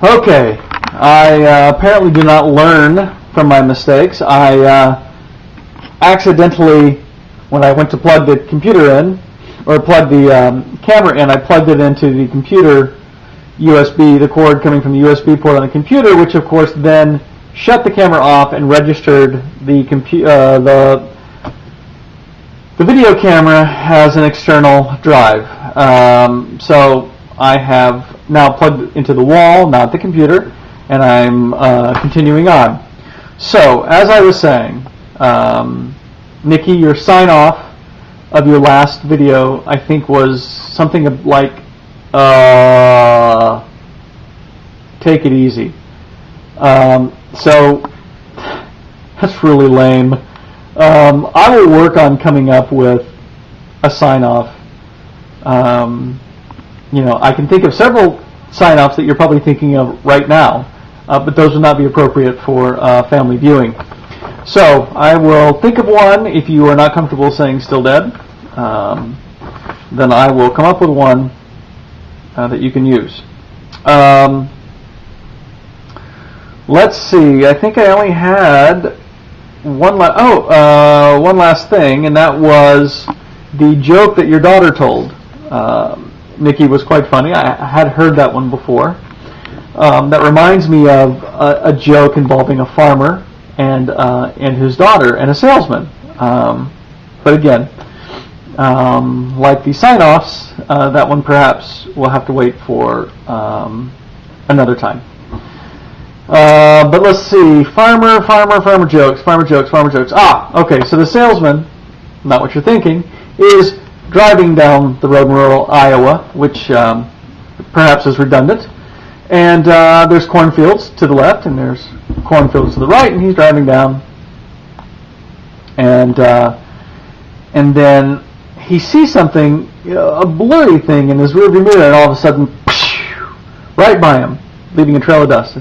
Okay, I apparently do not learn from my mistakes. I accidentally, when I went to plug the computer in, or plug the camera in, I plugged it into the computer USB, the cord coming from the USB port on the computer, which of course then shut the camera off and registered the video camera as an external drive. So I have now plugged into the wall, not the computer, and I'm continuing on. So, as I was saying, Nikki, your sign-off of your last video, I think, was something like, take it easy. So, that's really lame. I will work on coming up with a sign-off. I can think of several sign-offs that you're probably thinking of right now, but those would not be appropriate for family viewing. So I will think of one. If you are not comfortable saying "still dead," then I will come up with one that you can use. Let's see. I think I only had one last thing, and that was the joke that your daughter told. Nikki was quite funny. I had heard that one before. That reminds me of a joke involving a farmer and his daughter and a salesman. But again, like the sign-offs, that one perhaps will have to wait for another time. But let's see. Farmer jokes. Okay, so the salesman, not what you're thinking, is driving down the road in rural Iowa, which perhaps is redundant. And there's cornfields to the left, and there's cornfields to the right, and he's driving down. And then he sees something, a blurry thing in his rearview mirror, and all of a sudden, right by him, leaving a trail of dust.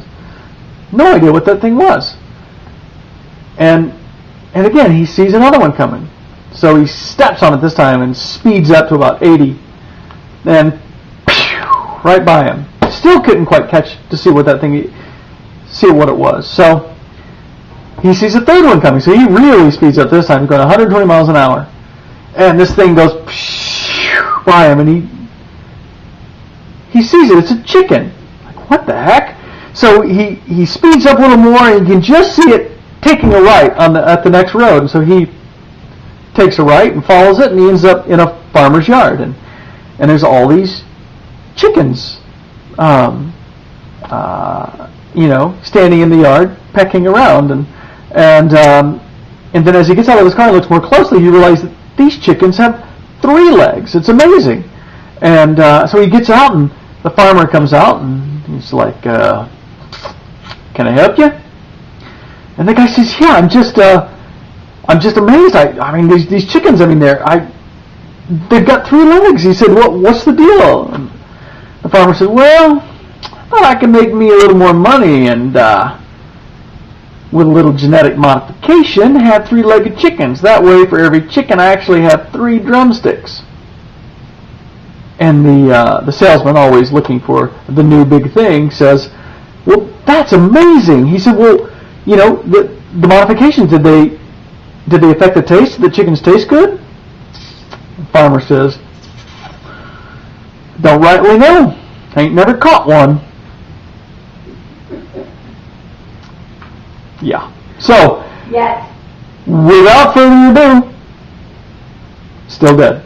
No idea what that thing was. And again, he sees another one coming. So he steps on it this time and speeds up to about 80. Then, right by him. Still couldn't quite catch to see what it was. So he sees a third one coming. So he really speeds up this time. He's going 120 miles an hour. And this thing goes by him, and he sees it. It's a chicken. Like, what the heck? So he speeds up a little more, and you can just see it taking a right at the next road. And so he takes a right and follows it, and he ends up in a farmer's yard. And there's all these chickens, standing in the yard, pecking around. And then as he gets out of his car and looks more closely, you realize that these chickens have 3 legs. It's amazing. And so he gets out, and the farmer comes out, and he's like, "Can I help you?" And the guy says, "Yeah, I'm just amazed. I mean, these chickens. I mean, they've got 3 legs." He said, "What's the deal?" And the farmer said, "Well, I thought I could make me a little more money, and with a little genetic modification, have 3-legged chickens. That way, for every chicken, I actually have 3 drumsticks." And the salesman, always looking for the new big thing, says, "Well, that's amazing." He said, "Well, the modifications, did they affect the taste? Did the chickens taste good?" The farmer says, "Don't rightly know. Ain't never caught one." Yeah. So, yes. Without further ado, still dead.